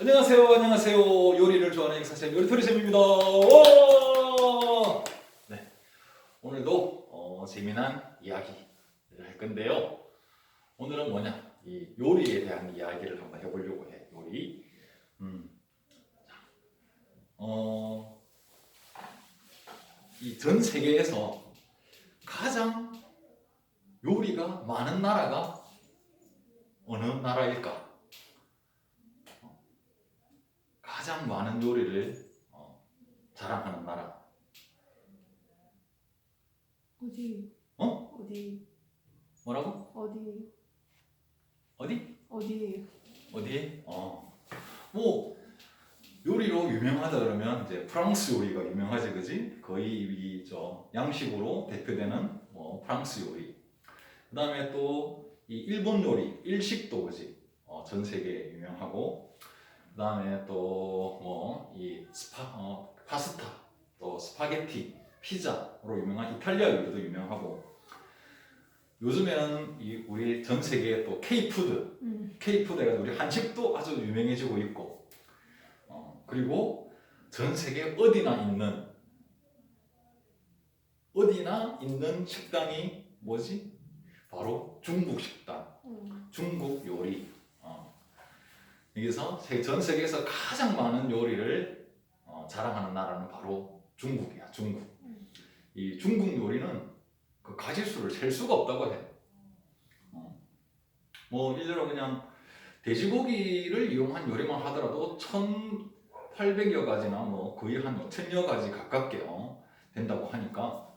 안녕하세요, 안녕하세요. 요리를 좋아하는 역사쌤 요리토리쌤입니다. 오! 네, 오늘도 재미난 이야기를 할 건데요. 오늘은 뭐냐? 이 요리에 대한 이야기를 한번 해보려고 해. 요리. 이 전 세계에서 가장 요리가 많은 나라가 어느 나라일까? 가장 많은 요리를 자랑하는 나라. 어디? 어? 어디? 뭐라고? 어디? 어디? 어디? 어디? 뭐 요리로 유명하다 그러면 이제 프랑스 요리가 유명하지, 그지? 거의 이저 양식으로 대표되는 뭐 프랑스 요리. 그다음에 또 이 일본 요리, 일식도 그지? 전 세계에 유명하고. 그다음에 또 뭐 이 파스타, 또 스파게티, 피자로 유명한 이탈리아 요리도 유명하고. 요즘에는 이 우리 전 세계에 또 K푸드, K푸드 해가지고 우리 한식도 아주 유명해지고 있고, 그리고 전 세계 어디나 있는 식당이 뭐지? 바로 중국 식당, 중국 요리. 여기서 전 세계에서 가장 많은 요리를 자랑하는 나라는 바로 중국이야. 중국. 이 중국 요리는 그 가짓수를 셀 수가 없다고 해. 뭐 예를 들어 그냥 돼지고기를 이용한 요리만 하더라도 1,800여 가지나 뭐 거의 한 2,000여 가지 가깝게 된다고 하니까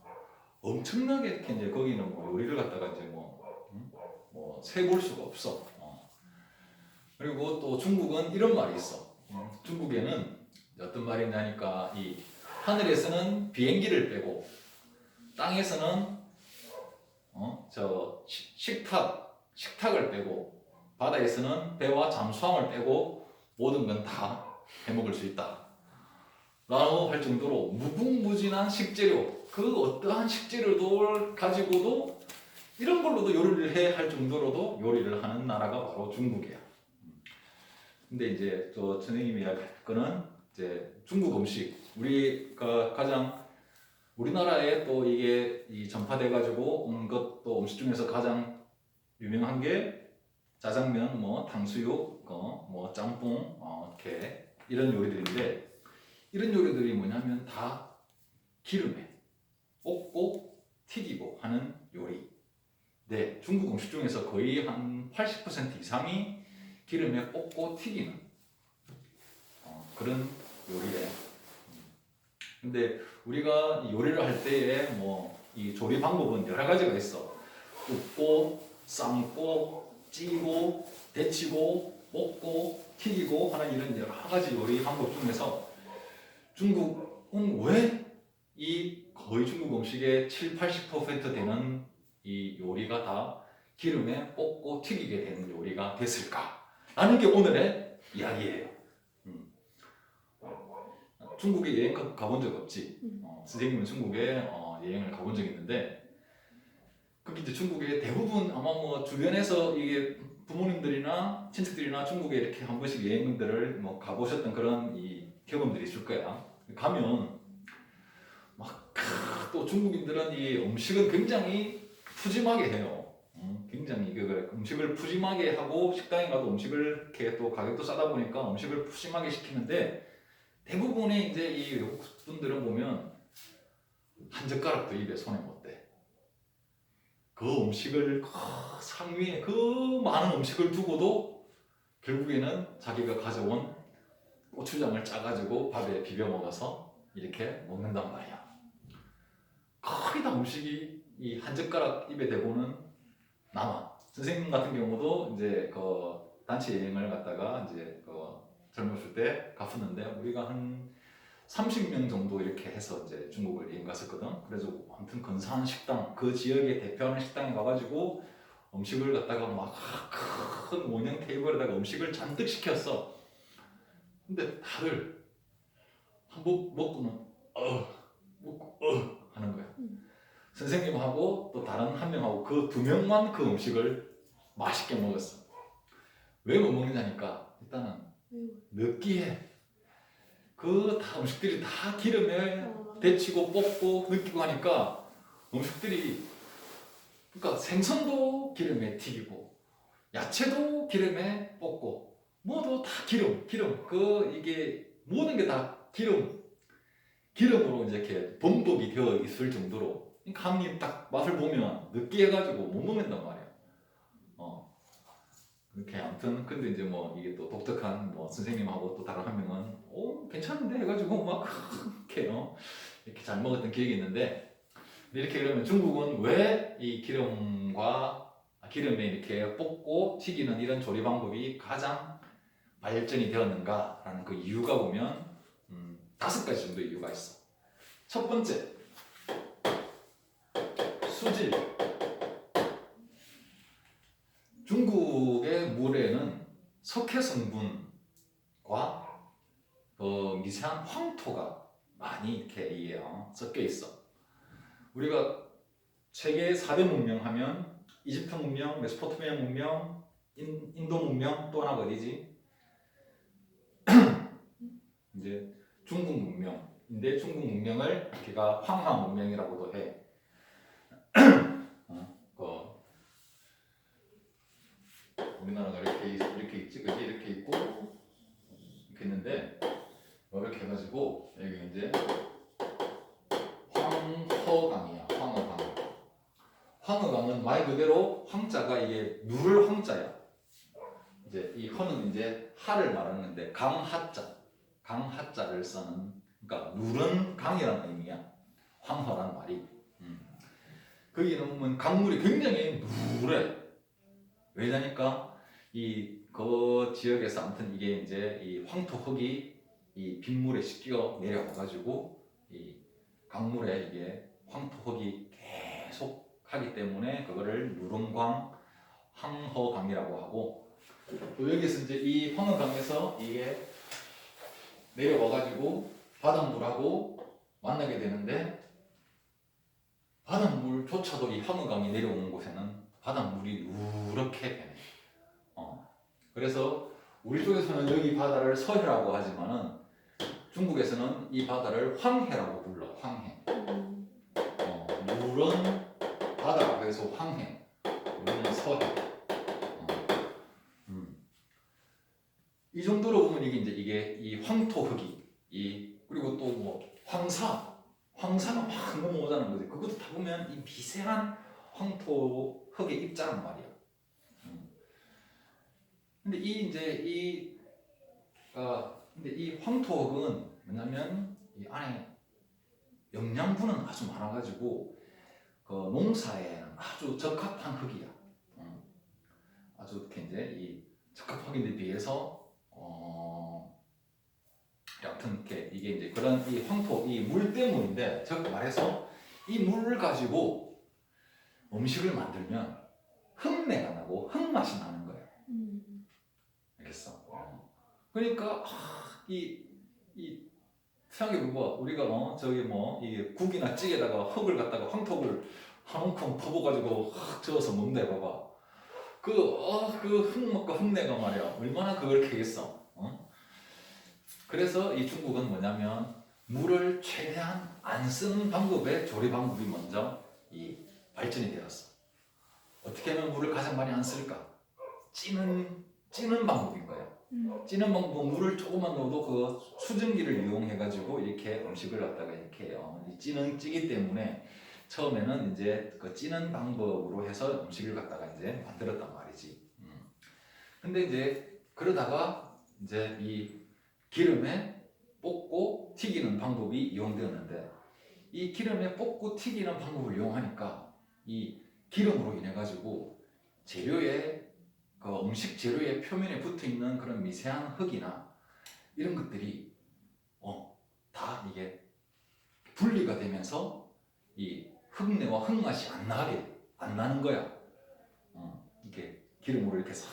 엄청나게 이렇게 이제 거기는 뭐 요리를 갖다가 이제 뭐 세볼 수가 없어. 그리고 또 중국은 이런 말이 있어. 중국에는 어떤 말이냐니까 이 하늘에서는 비행기를 빼고 땅에서는 저 식탁을 빼고 바다에서는 배와 잠수함을 빼고 모든 건 다 해먹을 수 있다 라고 할 정도로 무궁무진한 식재료, 그 어떠한 식재료를 가지고도 이런 걸로도 요리를 해 할 정도로도 요리를 하는 나라가 바로 중국이야. 근데 이제 저 선생님이 이야기할 거는 이제 중국 음식, 우리가 가장 우리나라에 또 이게 전파돼 가지고 온 것도 음식 중에서 가장 유명한 게 짜장면, 뭐 탕수육, 뭐 짬뽕, 이렇게 이런 요리들인데, 이런 요리들이 뭐냐면 다 기름에 볶고 튀기고 하는 요리. 네, 중국 음식 중에서 거의 한 80% 이상이 기름에 볶고 튀기는 그런 요리래. 근데 우리가 요리를 할 때에 뭐 이 조리 방법은 여러 가지가 있어. 굽고, 삶고, 찌고, 데치고, 볶고, 튀기고 하는 이런 여러 가지 요리 방법 중에서 중국은 왜 이 거의 중국 음식의 70~80% 되는 이 요리가 다 기름에 볶고 튀기게 되는 요리가 됐을까? 라는 게 오늘의 이야기예요. 중국에 여행 가본 적 없지? 선생님은 중국에 여행을 가본 적이 있는데, 거기 이제 중국에 대부분 아마 뭐 주변에서 이게 부모님들이나 친척들이나 중국에 이렇게 한 번씩 여행들을 뭐 가보셨던 그런 이 경험들이 있을 거야. 가면 막 또 중국인들은 이 음식은 굉장히 푸짐하게 해요. 굉장히 그 음식을 푸짐하게 하고, 식당에 가도 음식을 이렇게 또 가격도 싸다 보니까 음식을 푸짐하게 시키는데, 대부분의 이제 이 외국 분들은 보면 한 젓가락도 입에 손에 못 대. 그 음식을 상위에 그 많은 음식을 두고도 결국에는 자기가 가져온 고추장을 짜가지고 밥에 비벼 먹어서 이렇게 먹는단 말이야. 거의 다 음식이 이 한 젓가락 입에 대고는 남아. 선생님 같은 경우도 이제 그 단체 여행을 갔다가 이제 젊었을 때 갔었는데, 우리가 한 30명 정도 이렇게 해서 이제 중국을 여행 갔었거든. 그래서 아무튼 근사한 식당, 그 지역에 대표하는 식당에 가가지고 음식을 갖다가 막 큰 원형 테이블에다가 음식을 잔뜩 시켰어. 근데 다들 한 번 먹고는 먹고 하는 거야. 선생님하고 또 다른 한 명하고 그 두 명만 그 음식을 맛있게 먹었어. 왜 못 먹느냐니까, 일단은 느끼해. 그 다 음식들이 다 기름에 데치고 볶고 느끼고 하니까 음식들이 그러니까 생선도 기름에 튀기고 야채도 기름에 볶고 뭐도 다 기름 그 이게 모든 게 다 기름으로 이제 이렇게 범벅이 되어 있을 정도로 감이 딱 맛을 보면 느끼해가지고 못 먹는단 말이야. 그렇게 아무튼 근데 이제 뭐 이게 또 독특한 뭐 선생님하고 또 다른 한 명은 괜찮은데 해가지고 막 이렇게 이렇게 잘 먹었던 기억이 있는데 이렇게 그러면 중국은 왜 이 기름에 이렇게 볶고 튀기는 이런 조리 방법이 가장 발전이 되었는가라는 그 이유가 보면 5가지 정도의 이유가 있어. 첫 번째, 수질. 중국의 물에는 석회 성분과 미세한 황토가 많이 이렇게 섞여 있어. 우리가 세계 4대 문명 하면 이집트 문명, 메소포타미아 문명, 인도 문명, 또 하나가 어디지? 이제 중국 문명인데 중국 문명을 우리가 황하 문명이라고도 해. 우리나라가 이렇게 있지, 그지? 이렇게 있고 이렇게 있는데 이렇게 해가지고 여기 이제 황허강이야. 황허강. 황허강은 말 그대로 황자가 이게 누를 황자야. 이제 이 허는 이제 하를 말하는데 강하자를 쓰는 그러니까 누른 강이라는 의미야. 황허란 말이. 거기는 보면 강물이 굉장히 누래. 왜냐니까 그 지역에서 아무튼 이게 이제 이 황토 흙이 이 빗물에 씻겨 내려와가지고 이 강물에 이게 황토 흙이 계속 하기 때문에 그거를 누른강, 황허강이라고 하고 또 여기서 이제 이 황허강에서 이게 내려와가지고 바닷물하고 만나게 되는데 바닷물조차도 이 황허강이 내려오는 곳에는 바닷물이 누렇게 변해. 그래서 우리 쪽에서는 여기 바다를 서해라고 하지만은 중국에서는 이 바다를 황해라고 불러. 황해. 누런 바다라고 해서 황해. 우리는 서해. 이 정도로 보면 이게 이 황토 흙이 그리고 또 뭐 황사가 막 넘어오자는 거지. 그것도 다 보면 이 미세한 황토 흙의 입자란 말이야. 근데 이 황토 흙은 뭐냐면 이 안에 영양분은 아주 많아가지고 그 농사에 아주 적합한 흙이야. 아주 이렇게 이제 이 적합하기에 비해서 여튼 이게 이제 그런 이 황토 이 물 때문인데 즉 말해서 이 물을 가지고 음식을 만들면 흙내가 나고 흙맛이 나는 거야. 알겠어? 그러니까 이 생각해보고 우리가 저기 이게 국이나 찌개에다가 흙을 갖다가 황토를 한 움큼 퍼부어가지고 확 저어서 먹는다 해봐봐. 그 흙맛과 흙내가 말이야 얼마나 그걸 캐겠어. 그래서 이 중국은 뭐냐면 물을 최대한 안 쓰는 방법의 조리 방법이 먼저 발전이 되었어. 어떻게 하면 물을 가장 많이 안 쓸까? 찌는 방법인 거야. 찌는 방법은 물을 조금만 넣어도 그 수증기를 이용해가지고 이렇게 음식을 갖다가 이렇게 찌기 때문에 처음에는 이제 그 찌는 방법으로 해서 음식을 갖다가 이제 만들었단 말이지. 근데 이제 그러다가 이제 이 기름에 볶고 튀기는 방법이 이용되었는데 이 기름에 볶고 튀기는 방법을 이용하니까 이 기름으로 인해 가지고 그 음식 재료의 표면에 붙어 있는 그런 미세한 흙이나 이런 것들이 다 이게 분리가 되면서 이 흙내와 흙맛이 안 나는 거야. 이렇게 기름으로 이렇게 싹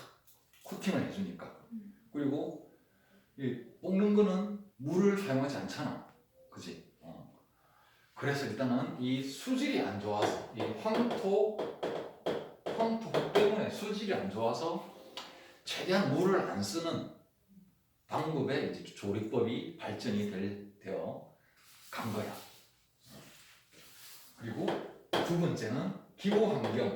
코팅을 해주니까. 그리고 이 볶는 거는 물을 사용하지 않잖아, 그지? 그래서 일단은 이 수질이 안 좋아서 이 황토 흙 때문에 수질이 안 좋아서 최대한 물을 안 쓰는 방법의 이제 조리법이 발전이 되어 간 거야. 그리고 두 번째는 기후 환경.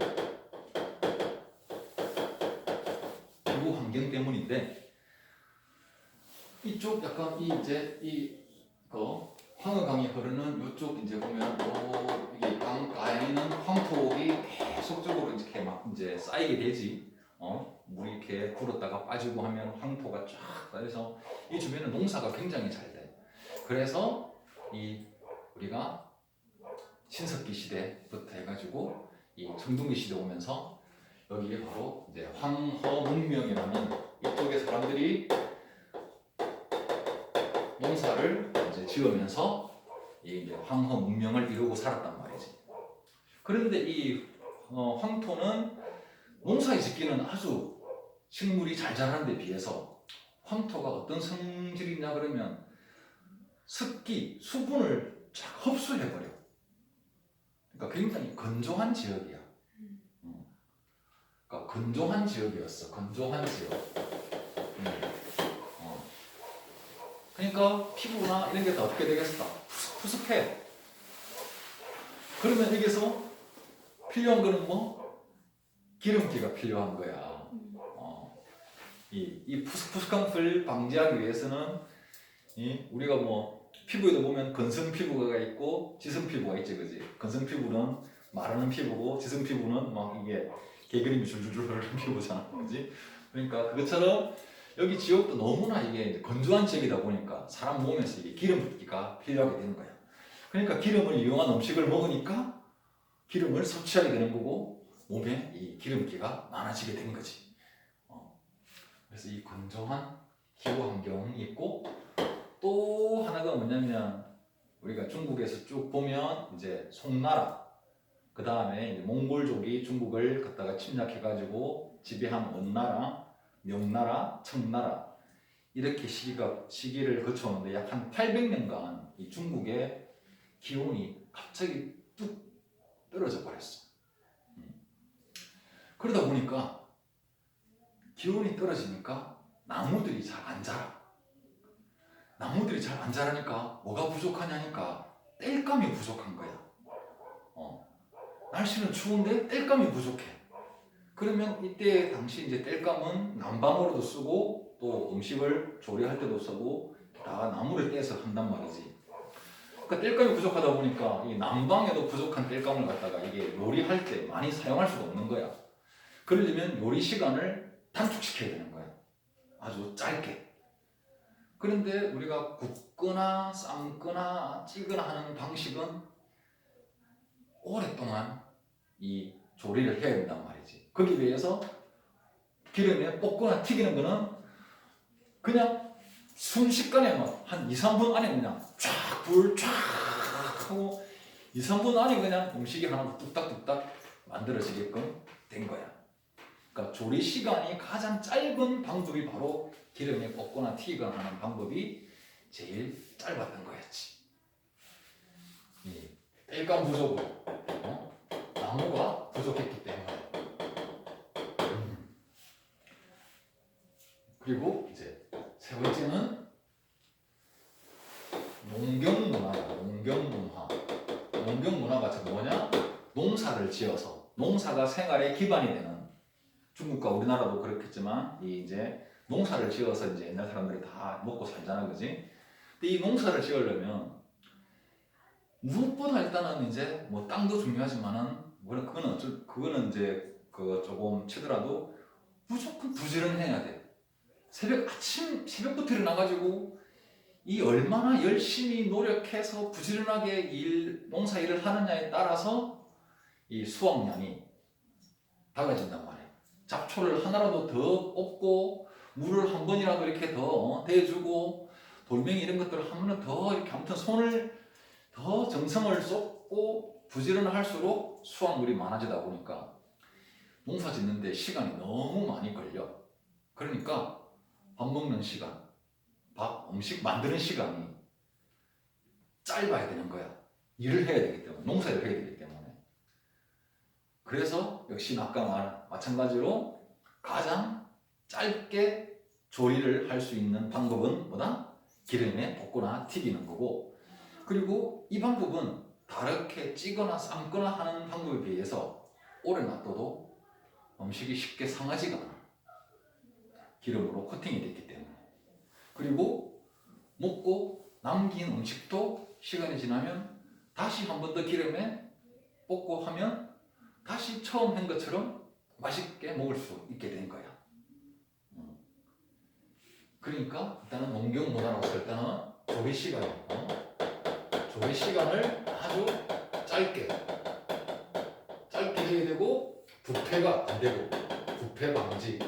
기후 환경 때문인데 이쪽 약간 황허강이 흐르는 이쪽 이제 보면 이게 강가에는 황토이 계속적으로 이렇게 막 이제 쌓이게 되지. 물이 이렇게 불었다가 빠지고 하면 황토가 쫙 쌓여서 이 주변에 농사가 굉장히 잘 돼. 그래서 우리가 신석기 시대부터 해가지고 이 청동기 시대 오면서 여기에 바로 이제 황허 문명이라는 이쪽의 사람들이 농사를 이제 지으면서 이제 황허 문명을 이루고 살았단 말이지. 그런데 이 황토는 농사에 짓기는 아주 식물이 잘 자라는 데 비해서 황토가 어떤 성질이냐 그러면 습기, 수분을 쫙 흡수해버려. 그러니까 굉장히 건조한 지역이야. 그러니까 건조한 지역이었어. 건조한 지역. 그러니까 피부나 이런 게 다 어떻게 되겠어? 푸석푸석해. 그러면 여기서 필요한 거는 뭐? 기름기가 필요한 거야. 이 푸석푸석한 걸 방지하기 위해서는 우리가 뭐 피부에도 보면 건성 피부가 있고 지성 피부가 있지, 그지? 건성 피부는 마르는 피부고 지성 피부는 막 이게 개그림이 줄줄줄 흐르는 피부잖아, 그지? 그러니까 그것처럼 여기 지역도 너무나 이게 건조한 지역이다 보니까 사람 몸에서 이게 기름기가 필요하게 되는 거야. 그러니까 기름을 이용한 음식을 먹으니까 기름을 섭취하게 되는 거고 몸에 이 기름기가 많아지게 된 거지. 그래서 이 건조한 기후 환경이 있고 또 하나가 뭐냐면 우리가 중국에서 쭉 보면 이제 송나라 그 다음에 몽골족이 중국을 갖다가 침략해가지고 지배한 원나라, 명나라, 청나라 이렇게 시기를 거쳐오는데 약 한 800년간 이 중국의 기온이 갑자기 뚝 떨어져 버렸어. 그러다 보니까 기온이 떨어지니까 나무들이 잘 안 자라. 나무들이 잘 안 자라니까 뭐가 부족하냐니까 땔감이 부족한 거야. 날씨는 추운데 땔감이 부족해. 그러면 이때 당시 이제 땔감은 난방으로도 쓰고 또 음식을 조리할 때도 쓰고 다 나무를 떼서 한단 말이지. 그러니까 땔감이 부족하다 보니까 이 난방에도 부족한 땔감을 갖다가 이게 요리할 때 많이 사용할 수가 없는 거야. 그러려면 요리 시간을 단축시켜야 되는 거야. 아주 짧게. 그런데 우리가 굽거나 삶거나 찌거나 하는 방식은 오랫동안 이 조리를 해야 된단 말이지. 거기에 비해서 기름에 볶거나 튀기는 거는 그냥 순식간에 막 한 2, 3분 안에 그냥 불 쫙 하고 2, 3분 안에 그냥 음식이 하나 뚝딱뚝딱 만들어지게끔 된 거야. 그러니까 조리 시간이 가장 짧은 방법이 바로 기름에 볶거나 튀기거나 하는 방법이 제일 짧았던 거였지. 땔감 부족으로 나무가 부족했기 때문에. 그리고 이제 세 번째는 농경문화야. 농경문화. 농경문화가 즉 뭐냐? 농사를 지어서 농사가 생활의 기반이 되는. 중국과 우리나라도 그렇겠지만 이제 농사를 지어서 이제 옛날 사람들이 다 먹고 살잖아, 그지? 근데 이 농사를 지으려면 무엇보다 일단은 이제 뭐 땅도 중요하지만은 그거는 이제 조금 치더라도 무조건 부지런해야 돼. 새벽부터 일어나가지고 이 얼마나 열심히 노력해서 부지런하게 농사 일을 하느냐에 따라서 이 수확량이 달라진단 말이야. 잡초를 하나라도 더 뽑고 물을 한 번이라도 이렇게 더 대주고 돌멩이 이런 것들을 한 번 더 이렇게 아무튼 손을 더 정성을 쏟고 부지런할수록 수확물이 많아지다 보니까 농사 짓는데 시간이 너무 많이 걸려. 그러니까 밥 먹는 시간, 음식 만드는 시간이 짧아야 되는 거야. 일을 해야 되기 때문에, 농사를 해야 되기 때문에. 그래서 역시 아까 마찬가지로 가장 짧게 조리를 할 수 있는 방법은 뭐다? 기름에 볶거나 튀기는 거고, 그리고 이 방법은 다르게 찌거나 삶거나 하는 방법에 비해서 오래 놔둬도 음식이 쉽게 상하지가 않아. 기름으로 코팅이 됐기 때문에. 그리고 먹고 남긴 음식도 시간이 지나면 다시 한 번 더 기름에 볶고 하면 다시 처음 한 것처럼 맛있게 먹을 수 있게 된 거야. 그러니까 일단은 농경 문화로서 일단은 조리 시간을 아주 짧게 해야 되고, 부패가 안 되고, 부패 방지.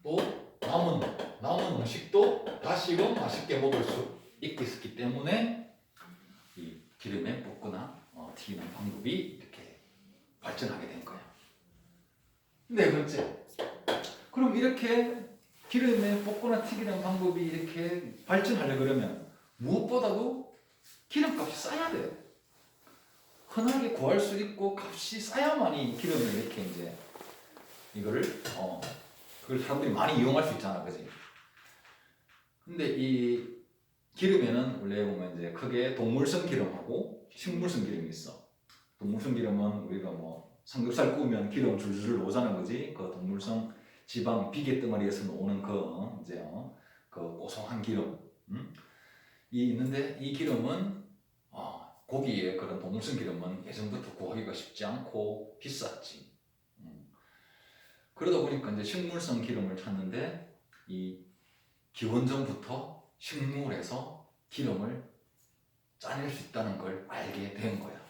또 남은 음식도 다시금 맛있게 먹을 수 있기 때문에 이 기름에 볶거나 튀기는 방법이 이렇게 발전하게 된 거야. 네 번째. 그럼 이렇게 기름에 볶거나 튀기는 방법이 이렇게 발전하려 그러면 무엇보다도 기름값이 싸야 돼. 흔하게 구할 수 있고 값이 싸야만이 기름을 이렇게 이제 이거를 그걸 사람들이 많이 이용할 수 있잖아, 그지? 근데 이 기름에는 원래 보면 이제 크게 동물성 기름하고 식물성 기름이 있어. 동물성 기름은 우리가 뭐 삼겹살 구우면 기름 줄줄 오자는 거지. 그 동물성 지방 비계 덩어리에서 나오는 그 이제 그 고소한 기름, 이 있는데 이 기름은 고기의 그런 동물성 기름은 예전부터 구하기가 쉽지 않고 비쌌지. 그러다 보니까 이제 식물성 기름을 찾는데 이 기원전부터 식물에서 기름을 짜낼 수 있다는 걸 알게 된 거야.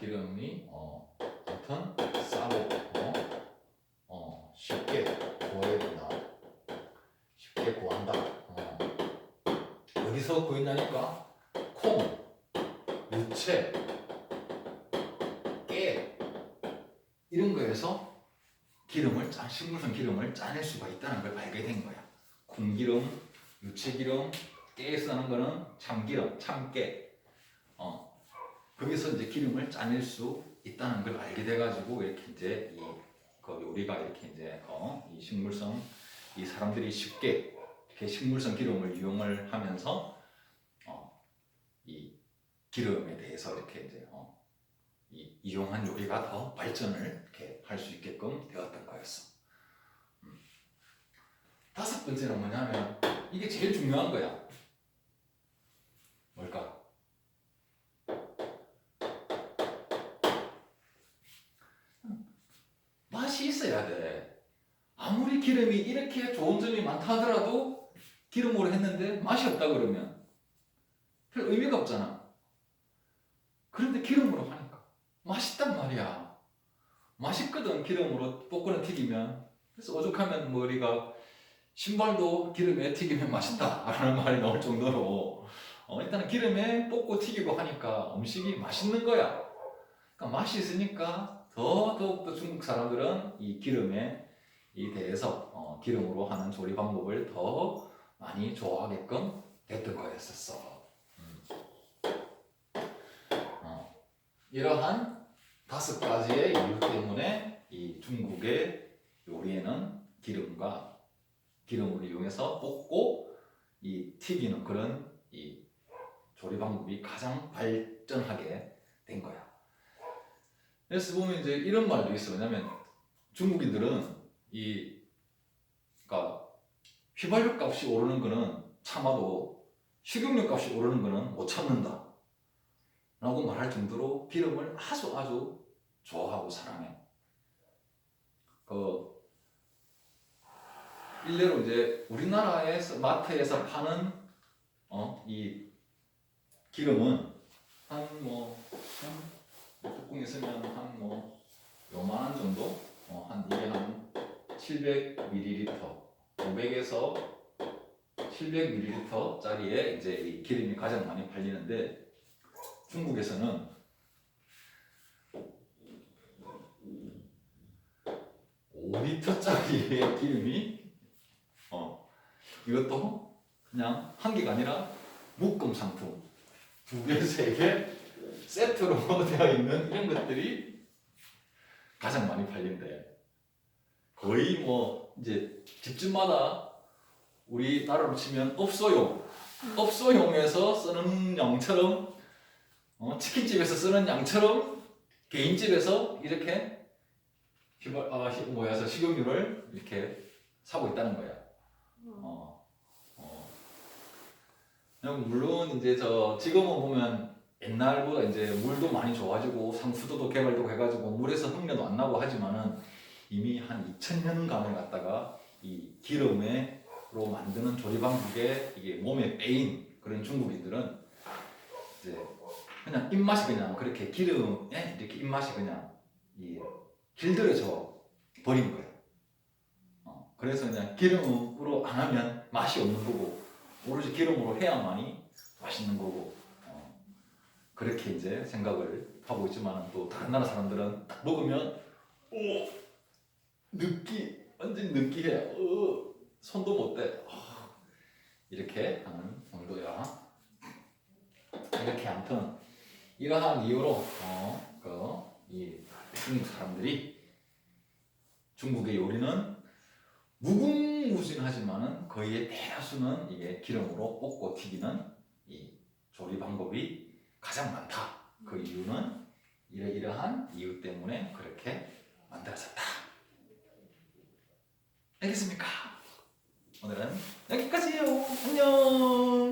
기름이 아무튼 싸고 쉽게 구해야 된다. 쉽게 구한다. 어디서 구했냐니까 콩, 유채, 깨 이런 거에서 식물성 기름을 짜낼 수가 있다는 걸 알게 된 거야. 콩기름, 유채기름, 깨에서 나는 거는 참기름, 참깨. 거기서 이제 기름을 짜낼 수 있다는 걸 알게 돼가지고 이렇게 이제 우리가 이렇게 이제 이 식물성 이 사람들이 쉽게 이렇게 식물성 기름을 이용을 하면서 이 기름에 대해서 이렇게 이제 이용한 요리가 더 발전을 이렇게 할 수 있게끔 되었던 거였어. 다섯 번째는 뭐냐면 이게 제일 중요한 거야. 뭘까? 맛이 있어야 돼. 아무리 기름이 이렇게 좋은 점이 많다 하더라도 기름으로 했는데 맛이 없다 그러면 별 의미가 없잖아. 그런데 기름으로 하니까 맛있단 말이야. 맛있거든, 기름으로 볶거나 튀기면. 그래서 오죽하면 우리가 신발도 기름에 튀기면 맛있다라는 말이 나올 정도로 일단은 기름에 볶고 튀기고 하니까 음식이 맛있는 거야. 그러니까 맛이 있으니까 더욱더 중국 사람들은 이 기름에 대해서 기름으로 하는 조리 방법을 더 많이 좋아하게끔 됐던 거였었어. 이러한 5가지의 이유 때문에 이 중국의 요리에는 기름을 이용해서 볶고 이 튀기는 그런 이 조리 방법이 가장 발전하게 된 거야. 그래서 보면 이제 이런 말도 있어. 왜냐면 중국인들은 그러니까 휘발유 값이 오르는 거는 참아도 식용유 값이 오르는 거는 못 참는다 라고 말할 정도로 기름을 아주 좋아하고 사랑해. 일례로 이제 우리나라에서 마트에서 파는 이 기름은 뚜껑 있으면 요만한 정도, 이게 한 700ml, 500에서 700ml 짜리에 이제 이 기름이 가장 많이 팔리는데 중국에서는 5리터짜리의 기름이 이것도 그냥 한 개가 아니라 묶음 상품 2개, 3개 세트로 되어 있는 이런 것들이 가장 많이 팔린대. 거의 뭐 이제 집집마다 우리나라로 치면 업소용에서 쓰는 양처럼 치킨집에서 쓰는 양처럼 개인집에서 이렇게 식용유를 이렇게 사고 있다는 거야. 그냥 물론 이제 지금은 보면 옛날보다 이제 물도 많이 좋아지고 상수도도 개발도 해가지고 물에서 흙내도 안 나고 하지만은 이미 한 2000년간을 갖다가 이 기름으로 만드는 조리방국에 이게 몸에 빼인 그런 중국인들은 이제 그냥 입맛이 그냥 그렇게 기름에 이렇게 입맛이 그냥 길들여져 버린 거예요. 그래서 그냥 기름으로 안 하면 맛이 없는 거고 오로지 기름으로 해야만이 맛있는 거고 그렇게 이제 생각을 하고 있지만 또 다른 나라 사람들은 딱 먹으면 완전 느끼해. 손도 못 대. 이렇게 하는 정도야. 이렇게 아무튼 이러한 이유로 이 중국 사람들이 중국의 요리는 무궁무진하지만은 거의 대다수는 이게 기름으로 볶고 튀기는 이 조리 방법이 가장 많다. 그 이유는 이러이러한 이유 때문에 그렇게 만들어졌다. 알겠습니까? 오늘은 여기까지예요. 안녕.